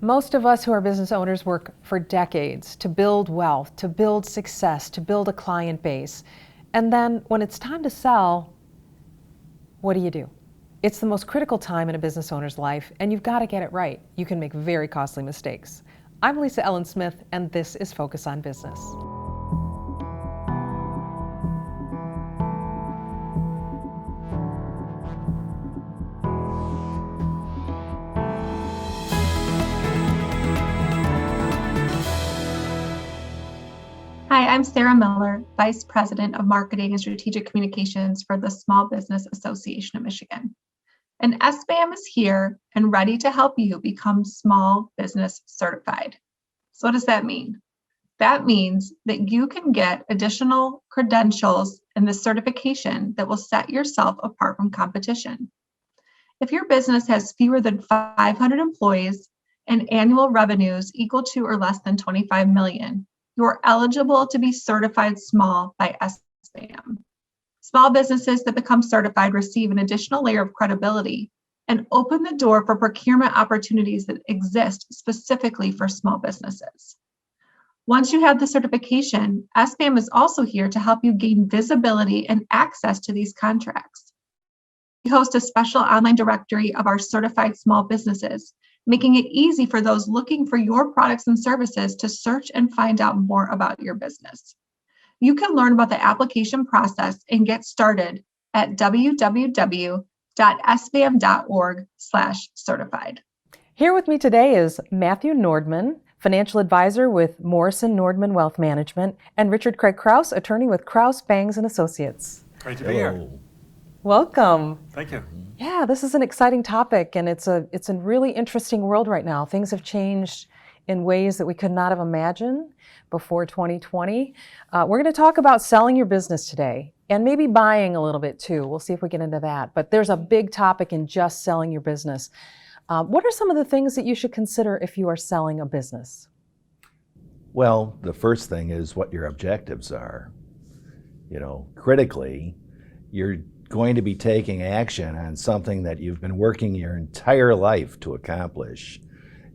Most of us who are business owners work for decades to build wealth, to build success, to build a client base. And then when it's time to sell, what do? It's the most critical time in a business owner's life, and you've got to get it right. You can make very costly mistakes. I'm Lisa Ellen Smith, and this is Focus on Business. Hi, I'm Sarah Miller, Vice President of Marketing and Strategic Communications for the Small Business Association of Michigan. And SBAM is here and ready to help you become small business certified. So what does that mean? That means that you can get additional credentials and the certification that will set yourself apart from competition. If your business has fewer than 500 employees and annual revenues equal to or less than 25 million, you are eligible to be certified small by SBAM. Small businesses that become certified receive an additional layer of credibility and open the door for procurement opportunities that exist specifically for small businesses. Once you have the certification, SBAM is also here to help you gain visibility and access to these contracts. We host a special online directory of our certified small businesses, making it easy for those looking for your products and services to search and find out more about your business. You can learn about the application process and get started at www.sbam.org/certified. Here with me today is Matthew Nordman, financial advisor with Morrison Nordman Wealth Management, and Richard Craig Krause, attorney with Krause, Bangs & Associates. Great to be here. Welcome. Thank you. Yeah, this is an exciting topic, and it's a really interesting world right now. Things have changed in ways that we could not have imagined before 2020. We're going to talk about selling your business today, and maybe buying a little bit too. We'll see if we get into that. But there's a big topic in just selling your business. What are some of the things that you should consider if you are selling a business? Well, the first thing is what your objectives are. Critically, you're going to be taking action on something that you've been working your entire life to accomplish.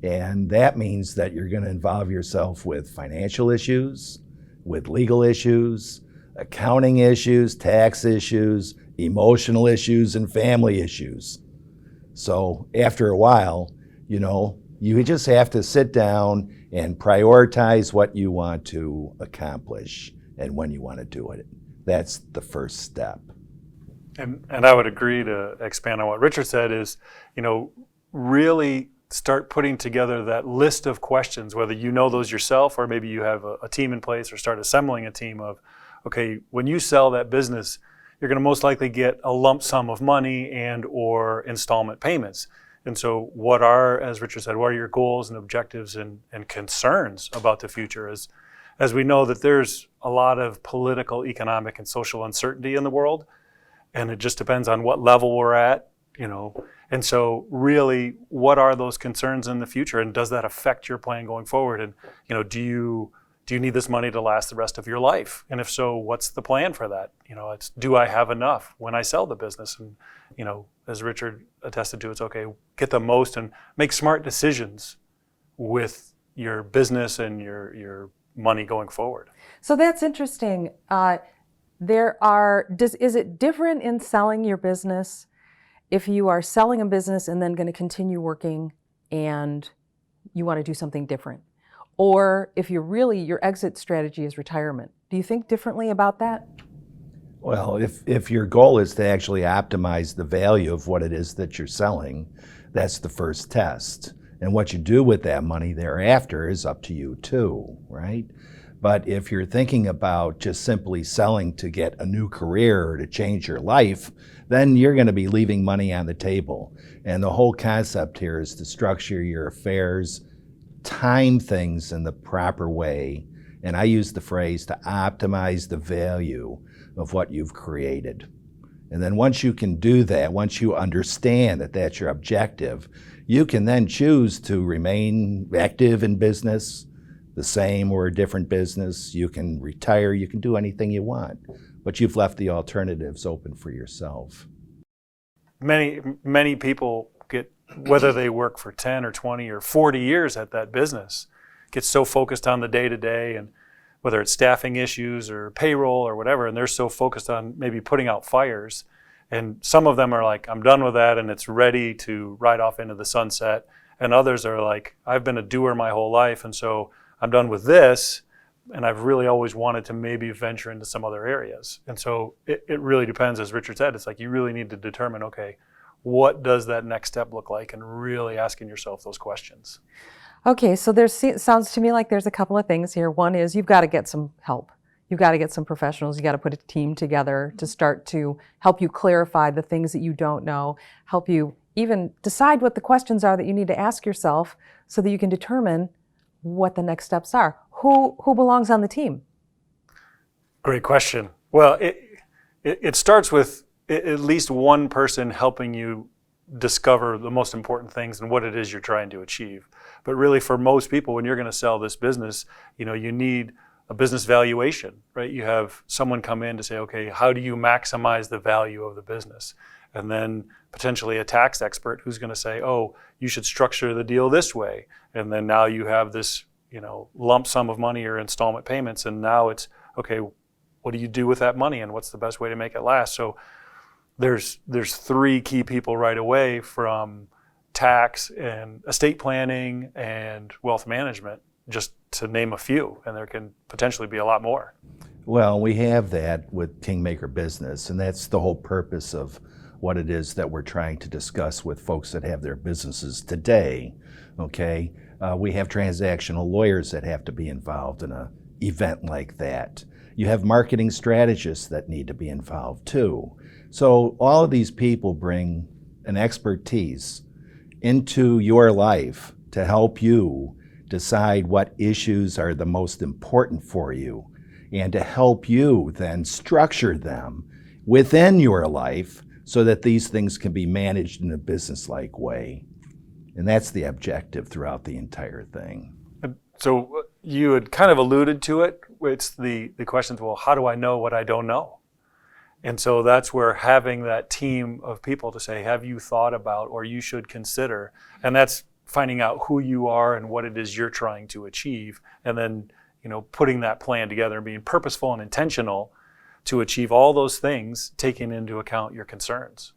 And that means that you're going to involve yourself with financial issues, with legal issues, accounting issues, tax issues, emotional issues, and family issues. So after a while, you just have to sit down and prioritize what you want to accomplish and when you want to do it. That's the first step. And I would agree to expand on what Richard said is, really start putting together that list of questions, whether you know those yourself or maybe you have a team in place or start assembling a team of, okay, when you sell that business, you're going to most likely get a lump sum of money and or installment payments. And so what are, as Richard said, what are your goals and objectives and concerns about the future? As we know that there's a lot of political, economic, and social uncertainty in the world, and it just depends on what level we're at, And so really, what are those concerns in the future, and does that affect your plan going forward? And, do you need this money to last the rest of your life? And if so, what's the plan for that? It's, do I have enough when I sell the business? And, as Richard attested to, it's okay, get the most and make smart decisions with your business and your money going forward. So that's interesting. Is it different in selling your business if you are selling a business and then going to continue working and you want to do something different? Or if your exit strategy is retirement? Do you think differently about that? Well, if your goal is to actually optimize the value of what it is that you're selling, that's the first test. And what you do with that money thereafter is up to you too, right? But if you're thinking about just simply selling to get a new career or to change your life, then you're going to be leaving money on the table. And the whole concept here is to structure your affairs, time things in the proper way. And I use the phrase to optimize the value of what you've created. And then once you can do that, once you understand that that's your objective, you can then choose to remain active in business, the same or a different business. You can retire, you can do anything you want, but you've left the alternatives open for yourself. Many people get whether they work for 10 or 20 or 40 years at that business, get so focused on the day-to-day, and whether it's staffing issues or payroll or whatever, and they're so focused on maybe putting out fires. And some of them are like, I'm done with that and it's ready to ride off into the sunset. And others are like, I've been a doer my whole life, and so I'm done with this, and I've really always wanted to maybe venture into some other areas. And so it really depends, as Richard said, it's like you really need to determine, okay, what does that next step look like, and really asking yourself those questions. Okay, so sounds to me like there's a couple of things here. One is you've got to get some help. You've got to get some professionals. You got to put a team together to start to help you clarify the things that you don't know, help you even decide what the questions are that you need to ask yourself so that you can determine what the next steps are. Who belongs on the team? Great question. Well, it starts with at least one person helping you discover the most important things and what it is you're trying to achieve. But really, for most people, when you're going to sell this business, you need a business valuation, right? You have someone come in to say, okay, how do you maximize the value of the business? And then potentially a tax expert who's going to say, oh, you should structure the deal this way. And then now you have this, lump sum of money or installment payments. And now it's, okay, what do you do with that money, and what's the best way to make it last? So there's three key people right away, from tax and estate planning and wealth management, just to name a few, and there can potentially be a lot more. Well, we have that with Kingmaker Business, and that's the whole purpose of what it is that we're trying to discuss with folks that have their businesses today, okay? We have transactional lawyers that have to be involved in an event like that. You have marketing strategists that need to be involved too. So all of these people bring an expertise into your life to help you decide what issues are the most important for you, and to help you then structure them within your life so that these things can be managed in a business-like way. And that's the objective throughout the entire thing. So you had kind of alluded to it. It's the questions, well, how do I know what I don't know? And so that's where having that team of people to say, have you thought about, or you should consider, and that's finding out who you are and what it is you're trying to achieve, and then putting that plan together and being purposeful and intentional to achieve all those things, taking into account your concerns.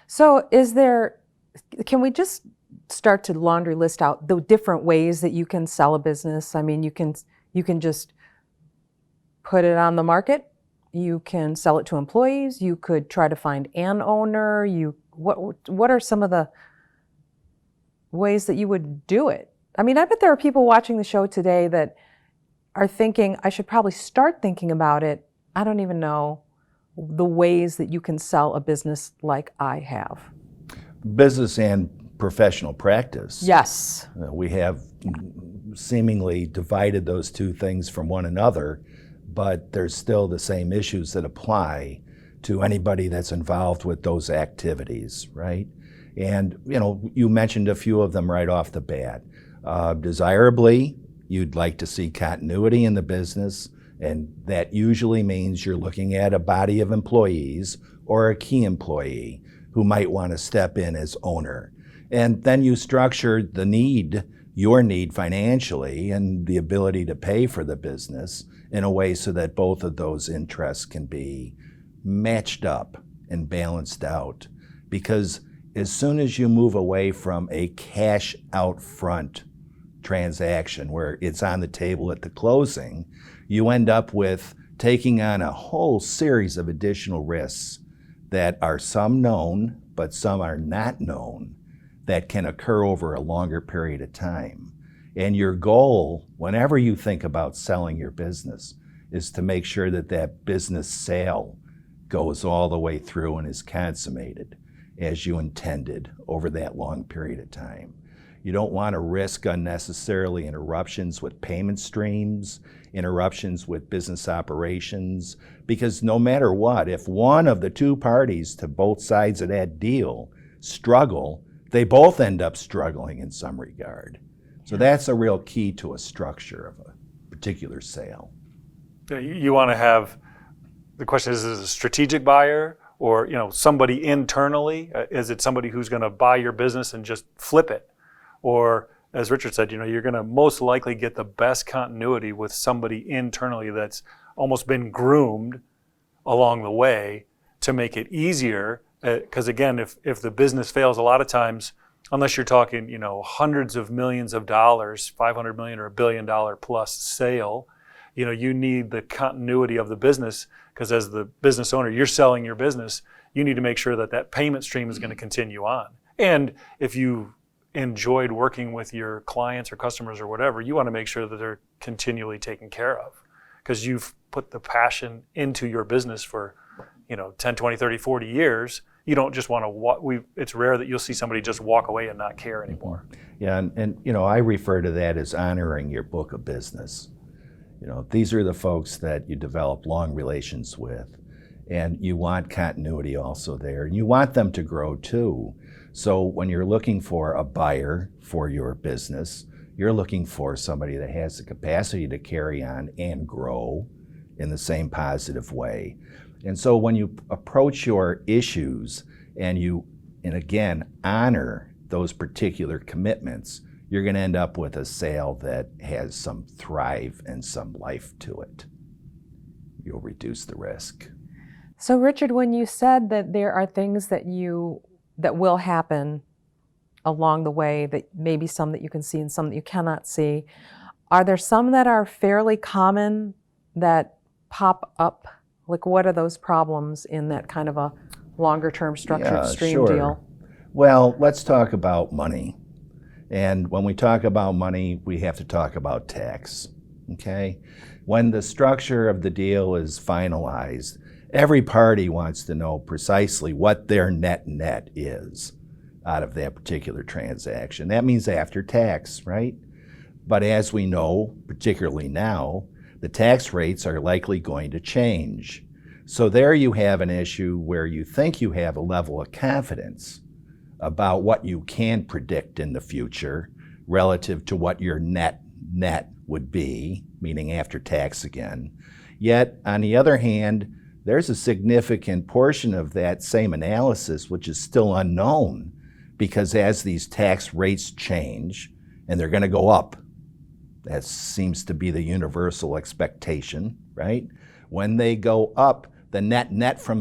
So can we just start to laundry list out the different ways that you can sell a business? I mean, you can just put it on the market. You can sell it to employees. You could try to find an owner. What are some of the ways that you would do it? I mean, I bet there are people watching the show today that are thinking, I should probably start thinking about it. I don't even know the ways that you can sell a business like I have. Business and professional practice. Yes. We have seemingly divided those two things from one another, but there's still the same issues that apply to anybody that's involved with those activities, right? And you mentioned a few of them right off the bat. Desirably, you'd like to see continuity in the business, and that usually means you're looking at a body of employees or a key employee who might want to step in as owner. And then you structure your need financially and the ability to pay for the business in a way so that both of those interests can be matched up and balanced out. Because as soon as you move away from a cash out front transaction where it's on the table at the closing, you end up with taking on a whole series of additional risks that are some known, but some are not known, that can occur over a longer period of time. And your goal, whenever you think about selling your business, is to make sure that that business sale goes all the way through and is consummated as you intended over that long period of time. You don't want to risk unnecessarily interruptions with payment streams, interruptions with business operations, because no matter what, if one of the two parties to both sides of that deal struggle, they both end up struggling in some regard. So that's a real key to a structure of a particular sale. You want to have, the question is it a strategic buyer Or, somebody internally? Is it somebody who's going to buy your business and just flip it? Or, as Richard said, you're going to most likely get the best continuity with somebody internally that's almost been groomed along the way to make it easier. Because again, if the business fails, a lot of times, unless you're talking, hundreds of millions of dollars, 500 million or $1 billion plus sale, you need the continuity of the business, because as the business owner, you're selling your business. You need to make sure that that payment stream is going to continue on. And if you enjoyed working with your clients or customers or whatever, you want to make sure that they're continually taken care of, because you've put the passion into your business for 10, 20, 30, 40 years. You don't just want to it's rare that you'll see somebody just walk away and not care anymore. Yeah, and I refer to that as honoring your book of business. These are the folks that you develop long relations with, and you want continuity also there, and you want them to grow too. So when you're looking for a buyer for your business, you're looking for somebody that has the capacity to carry on and grow in the same positive way. And so when you approach your issues and again, honor those particular commitments, you're going to end up with a sale that has some thrive and some life to it. You'll reduce the risk. So Richard, when you said that there are things that will happen along the way, that maybe some that you can see and some that you cannot see, are there some that are fairly common that pop up? Like, what are those problems in that kind of a longer term structured stream deal? Well, let's talk about money. And when we talk about money, we have to talk about tax, okay? When the structure of the deal is finalized, every party wants to know precisely what their net is out of that particular transaction. That means after tax, right? But as we know, particularly now, the tax rates are likely going to change. So there you have an issue where you think you have a level of confidence about what you can predict in the future relative to what your net would be, meaning after tax again. Yet, on the other hand, there's a significant portion of that same analysis which is still unknown, because as these tax rates change, and they're going to go up, that seems to be the universal expectation, right? When they go up, the net from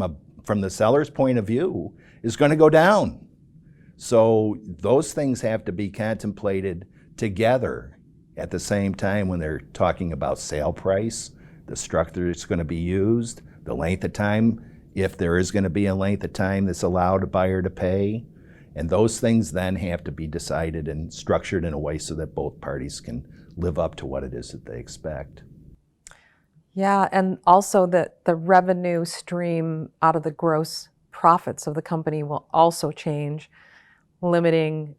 the seller's point of view is going to go down. So those things have to be contemplated together at the same time when they're talking about sale price, the structure that's going to be used, the length of time, if there is going to be a length of time that's allowed a buyer to pay. And those things then have to be decided and structured in a way so that both parties can live up to what it is that they expect. Yeah, and also that the revenue stream out of the gross profits of the company will also change, limiting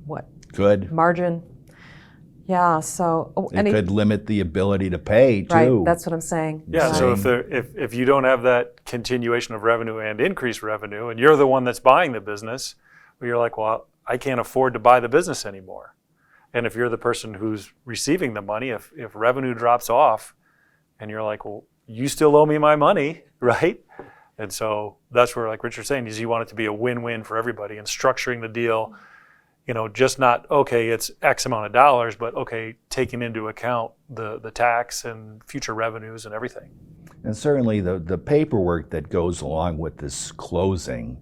what? Good. Margin. Yeah, so It could limit the ability to pay too. Right, that's what I'm saying. Yeah, so if you don't have that continuation of revenue and increased revenue, and you're the one that's buying the business, well, you're like, well, I can't afford to buy the business anymore. And if you're the person who's receiving the money, if revenue drops off, and you're like, well, you still owe me my money, right? And so that's where, like Richard's saying, is you want it to be a win-win for everybody, and structuring the deal, just not, okay, it's X amount of dollars, but okay, taking into account the tax and future revenues and everything. And certainly the paperwork that goes along with this closing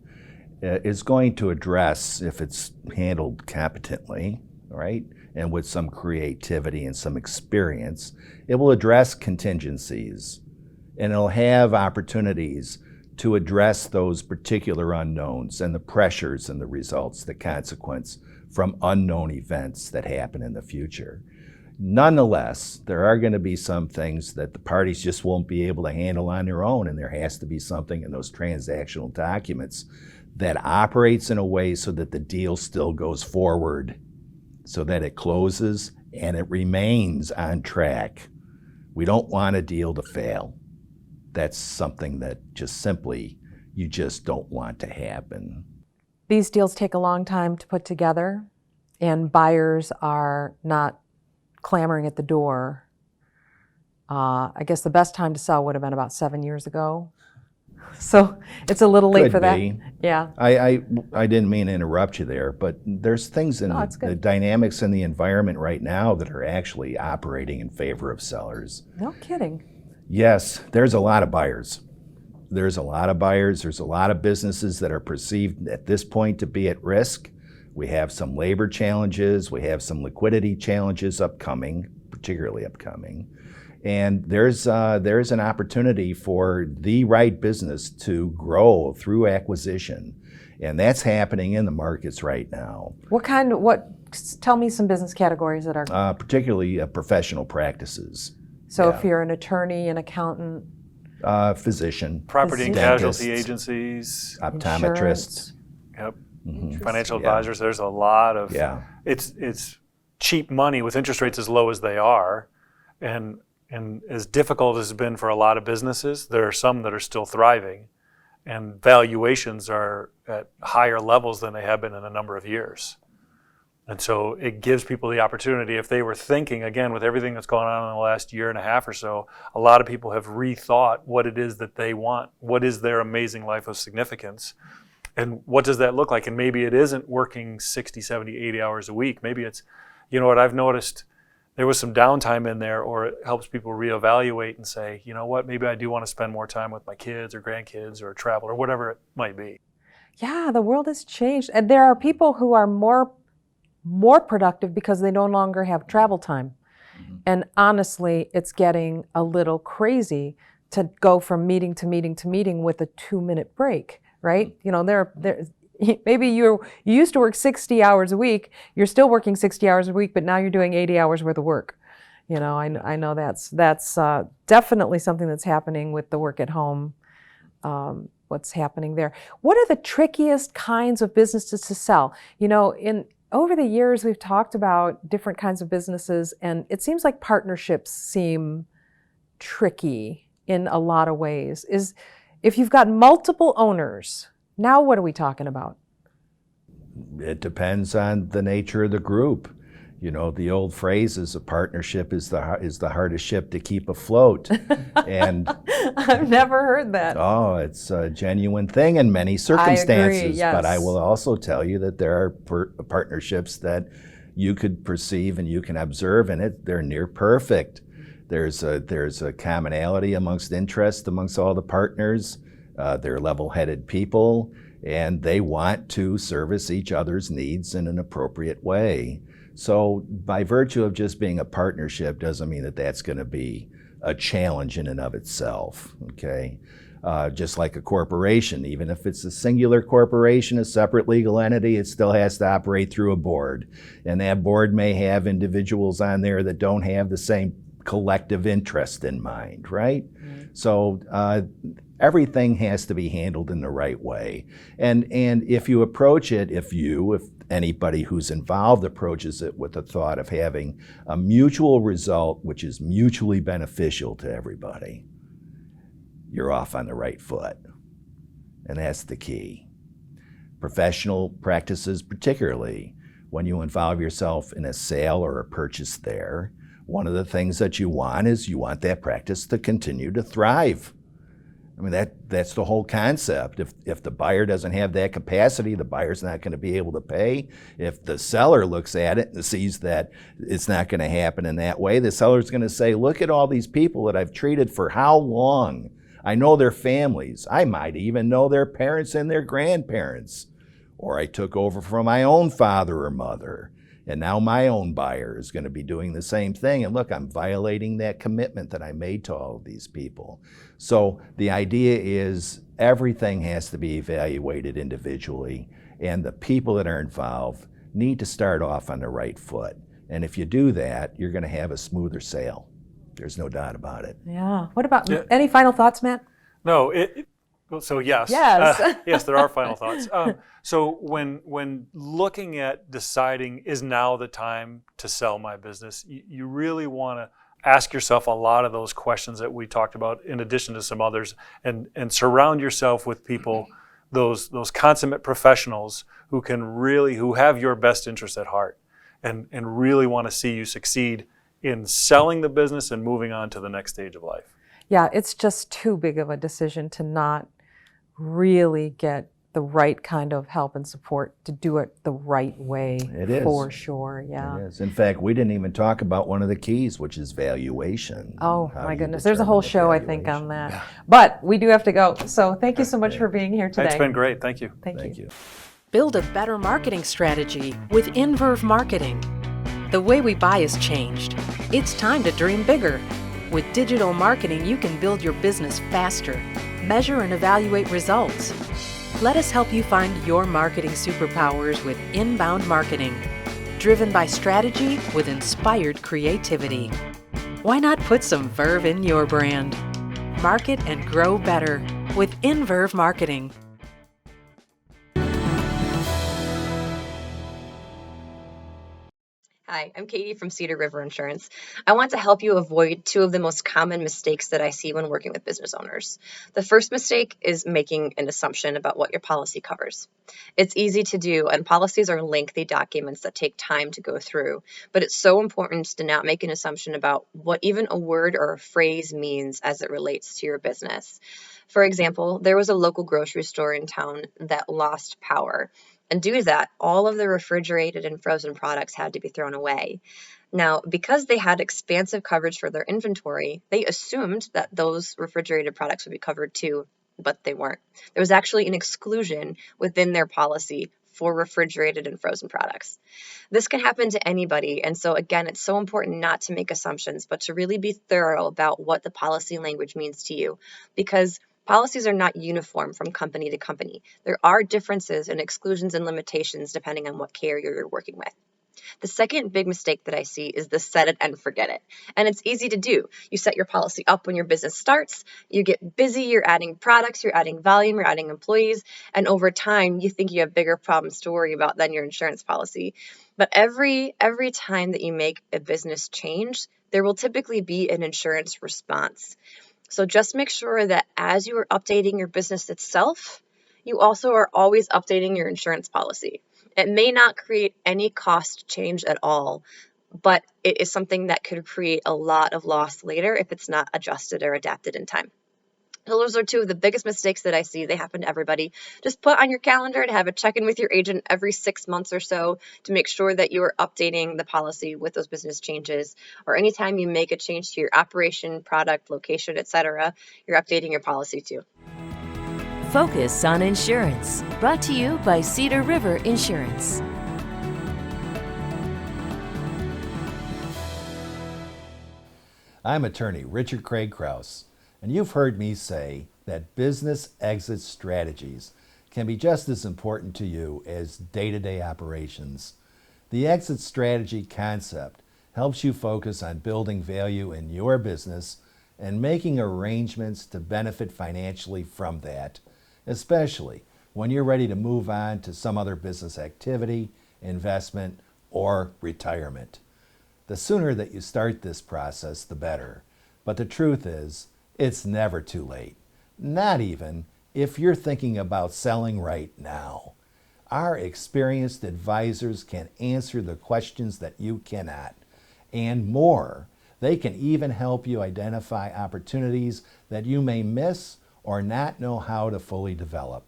is going to address, if it's handled competently, right, and with some creativity and some experience, it will address contingencies, and it'll have opportunities to address those particular unknowns and the pressures and the results, the consequence from unknown events that happen in the future. Nonetheless, there are going to be some things that the parties just won't be able to handle on their own, and there has to be something in those transactional documents that operates in a way so that the deal still goes forward, so that it closes and it remains on track. We don't want a deal to fail. That's something that just simply you just don't want to happen. These deals take a long time to put together, and buyers are not clamoring at the door. I guess the best time to sell would have been about 7 years ago. So it's a little late Could for that. be. Yeah. I didn't mean to interrupt you there, but there's things in No, it's the good. dynamics in the environment right now that are actually operating in favor of sellers. No kidding. Yes, there's a lot of buyers. There's a lot of buyers. There's a lot of businesses that are perceived at this point to be at risk. We have some labor challenges. We have some liquidity challenges upcoming, particularly upcoming. And there's an opportunity for the right business to grow through acquisition. And that's happening in the markets right now, Tell me some business categories that are, particularly professional practices. so yeah. if you're an attorney, an accountant, Physician, Property and Dentists. casualty agencies, optometrist. yep, Mhm. financial Yeah. advisors. There's a lot of Yeah. it's cheap money with interest rates as low as they are, and as difficult as it's been for a lot of businesses, there are some that are still thriving, and valuations are at higher levels than they have been in a number of years. And so it gives people the opportunity, if they were thinking, again, with everything that's gone on in the last year and a half or so, a lot of people have rethought what it is that they want. What is their amazing life of significance? And what does that look like? And maybe it isn't working 60, 70, 80 hours a week. Maybe it's, you know what, I've noticed there was some downtime in there, or it helps people reevaluate and say, you know what, maybe I do want to spend more time with my kids or grandkids or travel or whatever it might be. yeah, the world has changed. And there are people who are more productive because they no longer have travel time. And honestly, it's getting a little crazy to go from meeting to meeting to meeting with a 2-minute break, right? You know, maybe you used to work 60 hours a week. You're still working 60 hours a week, but now you're doing 80 hours worth of work. You know, I know that's definitely something that's happening with the work at home. What's happening there? What are the trickiest kinds of businesses to sell? You know, over the years, we've talked about different kinds of businesses, and it seems like partnerships seem tricky in a lot of ways. If you've got multiple owners, now what are we talking about? It depends on the nature of the group. You know, the old phrase is a partnership is the hardest ship to keep afloat. And I've never heard that. oh, it's a genuine thing in many circumstances. yes. But I will also tell you that there are partnerships that you could perceive and you can observe in it. They're near perfect. There's a commonality amongst interest amongst all the partners. They're level-headed people, and they want to service each other's needs in an appropriate way. So by virtue of just being a partnership doesn't mean that that's going to be a challenge in and of itself, okay? Just like a corporation, even if it's a singular corporation, a separate legal entity, it still has to operate through a board. And that board may have individuals on there that don't have the same collective interest in mind, right? Mm-hmm. So everything has to be handled in the right way. And if you approach it, if anybody who's involved approaches it with the thought of having a mutual result which is mutually beneficial to everybody, you're off on the right foot. And that's the key. Professional practices, particularly when you involve yourself in a sale or a purchase there, one of the things that you want is you want that practice to continue to thrive. I mean, that's the whole concept. If the buyer doesn't have that capacity, the buyer's not going to be able to pay. If the seller looks at it and sees that it's not going to happen in that way, the seller's going to say, look at all these people that I've treated for how long. I know their families. I might even know their parents and their grandparents. Or I took over from my own father or mother. And now my own buyer is going to be doing the same thing. And look, I'm violating that commitment that I made to all of these people. So the idea is everything has to be evaluated individually. And the people that are involved need to start off on the right foot. And if you do that, you're going to have a smoother sale. There's no doubt about it. Yeah. What about, any final thoughts, Matt? No, so yes. Yes. Yes, there are final thoughts. So when looking at deciding is now the time to sell my business, you really want to ask yourself a lot of those questions that we talked about in addition to some others, and surround yourself with people, those consummate professionals who have your best interest at heart and really want to see you succeed in selling the business and moving on to the next stage of life. Yeah, it's just too big of a decision to not really get the right kind of help and support to do it the right way. It is. For sure, yeah. It is. In fact, we didn't even talk about one of the keys, which is valuation. Oh How my you goodness, there's a determine whole the show I think on valuation. that. But we do have to go. So thank you so much for being here today. It's been great. Thank you. Thank you. Build a better marketing strategy with Inverve Marketing. The way we buy has changed. It's time to dream bigger. With digital marketing, you can build your business faster, measure and evaluate results. Let us help you find your marketing superpowers with Inbound Marketing, driven by strategy with inspired creativity. Why not put some verve in your brand? Market and grow better with Inverve Marketing. Hi, I'm Katie from Cedar River Insurance. I want to help you avoid two of the most common mistakes that I see when working with business owners. The first mistake is making an assumption about what your policy covers. It's easy to do, and policies are lengthy documents that take time to go through, but it's so important to not make an assumption about what even a word or a phrase means as it relates to your business. For example, there was a local grocery store in town that lost power. And due to that, all of the refrigerated and frozen products had to be thrown away. Now, because they had expansive coverage for their inventory, they assumed that those refrigerated products would be covered too, but they weren't. There was actually an exclusion within their policy for refrigerated and frozen products. This can happen to anybody, and so again, it's so important not to make assumptions, but to really be thorough about what the policy language means to you, because policies are not uniform from company to company. There are differences in exclusions and limitations depending on what carrier you're working with. The second big mistake that I see is the set it and forget it. And it's easy to do. You set your policy up when your business starts, you get busy, you're adding products, you're adding volume, you're adding employees, and over time you think you have bigger problems to worry about than your insurance policy. But every time that you make a business change, there will typically be an insurance response. So just make sure that as you are updating your business itself, you also are always updating your insurance policy. It may not create any cost change at all, but it is something that could create a lot of loss later if it's not adjusted or adapted in time. So those are two of the biggest mistakes that I see. They happen to everybody. Just put on your calendar to have a check-in with your agent every 6 months or so to make sure that you are updating the policy with those business changes. Or anytime you make a change to your operation, product, location, etc., you're updating your policy too. Focus on Insurance, brought to you by Cedar River Insurance. I'm attorney Richard Craig Krause, and you've heard me say that business exit strategies can be just as important to you as day-to-day operations. The exit strategy concept helps you focus on building value in your business and making arrangements to benefit financially from that, especially when you're ready to move on to some other business activity, investment, or retirement. The sooner that you start this process, the better. But the truth is, it's never too late. Not even if you're thinking about selling right now. Our experienced advisors can answer the questions that you cannot, and more. They can even help you identify opportunities that you may miss or not know how to fully develop.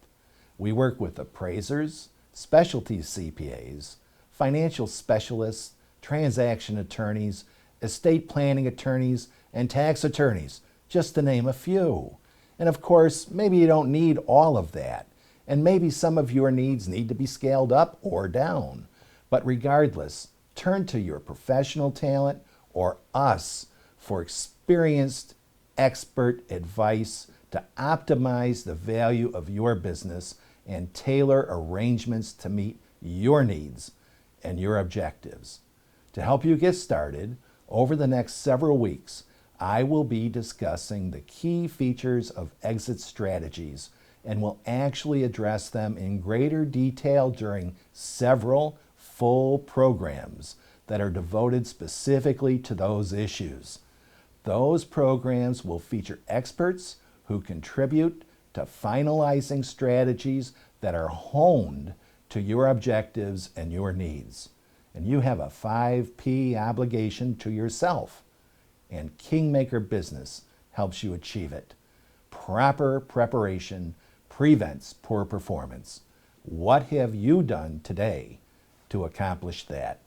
We work with appraisers, specialty CPAs, financial specialists, transaction attorneys, estate planning attorneys, and tax attorneys, just to name a few. And of course, maybe you don't need all of that, and maybe some of your needs need to be scaled up or down. But regardless, turn to your professional talent or us for experienced expert advice to optimize the value of your business and tailor arrangements to meet your needs and your objectives. To help you get started, over the next several weeks, I will be discussing the key features of exit strategies and will actually address them in greater detail during several full programs that are devoted specifically to those issues. Those programs will feature experts who contribute to finalizing strategies that are honed to your objectives and your needs. And you have a 5P obligation to yourself, and Kingmaker Business helps you achieve it. Proper preparation, prevents poor performance. What have you done today to accomplish that?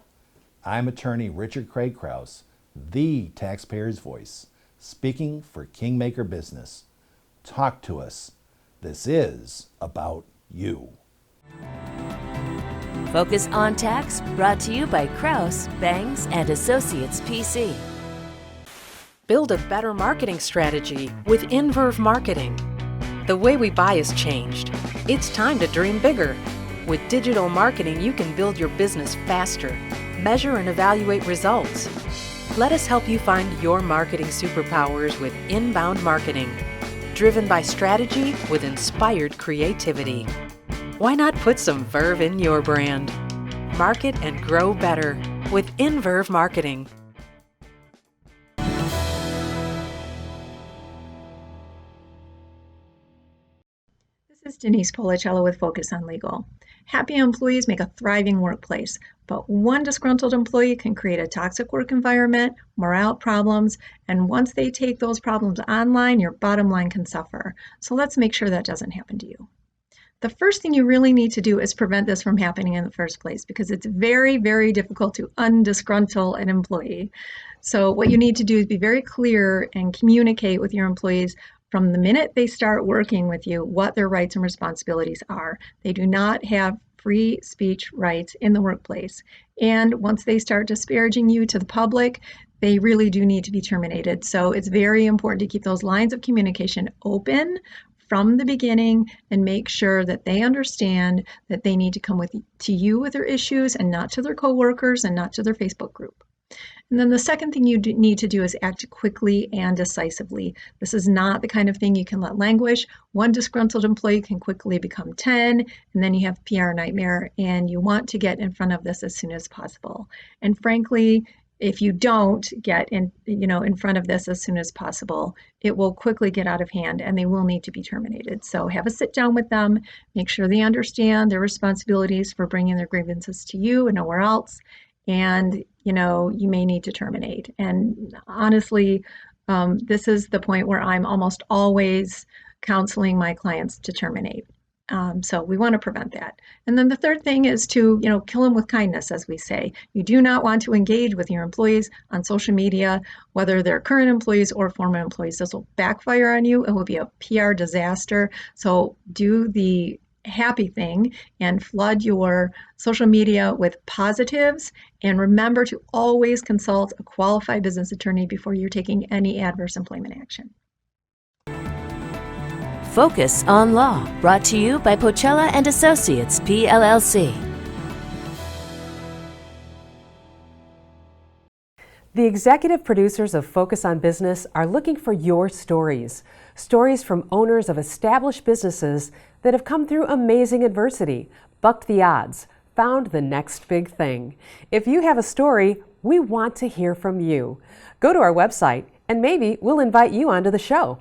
I'm attorney Richard Craig Krause, the taxpayer's voice, speaking for Kingmaker Business. Talk to us. This is about you. Focus on Tax, brought to you by Krause, Bangs, and Associates PC. Build a better marketing strategy with Inverve Marketing. The way we buy has changed. It's time to dream bigger. With digital marketing, you can build your business faster, measure and evaluate results. Let us help you find your marketing superpowers with inbound marketing, driven by strategy with inspired creativity. Why not put some verve in your brand? Market and grow better with Inverve Marketing. This is Denise Policello with Focus on Legal. Happy employees make a thriving workplace, but one disgruntled employee can create a toxic work environment, morale problems, and once they take those problems online, your bottom line can suffer. So let's make sure that doesn't happen to you. The first thing you really need to do is prevent this from happening in the first place, because it's very, very difficult to undisgruntle an employee. So what you need to do is be very clear and communicate with your employees from the minute they start working with you what their rights and responsibilities are. They do not have free speech rights in the workplace. And once they start disparaging you to the public, they really do need to be terminated. So it's very important to keep those lines of communication open from the beginning and make sure that they understand that they need to come to you with their issues and not to their coworkers and not to their Facebook group. And then the second thing you need to do is act quickly and decisively. This is not the kind of thing you can let languish. One disgruntled employee can quickly become 10, and then you have PR nightmare, and you want to get in front of this as soon as possible. And frankly, if you don't get in front of this as soon as possible, it will quickly get out of hand and they will need to be terminated. So have a sit down with them, make sure they understand their responsibilities for bringing their grievances to you and nowhere else. And you may need to terminate. And honestly, this is the point where I'm almost always counseling my clients to terminate. So we want to prevent that. And then the third thing is to, kill them with kindness, as we say. You do not want to engage with your employees on social media, whether they're current employees or former employees. This will backfire on you. It will be a PR disaster. So do the happy thing and flood your social media with positives, and remember to always consult a qualified business attorney before you're taking any adverse employment action. Focus on Law, brought to you by Pocella and Associates, PLLC. The executive producers of Focus on Business are looking for your stories. Stories from owners of established businesses that have come through amazing adversity, bucked the odds, found the next big thing. If you have a story, we want to hear from you. Go to our website and maybe we'll invite you onto the show.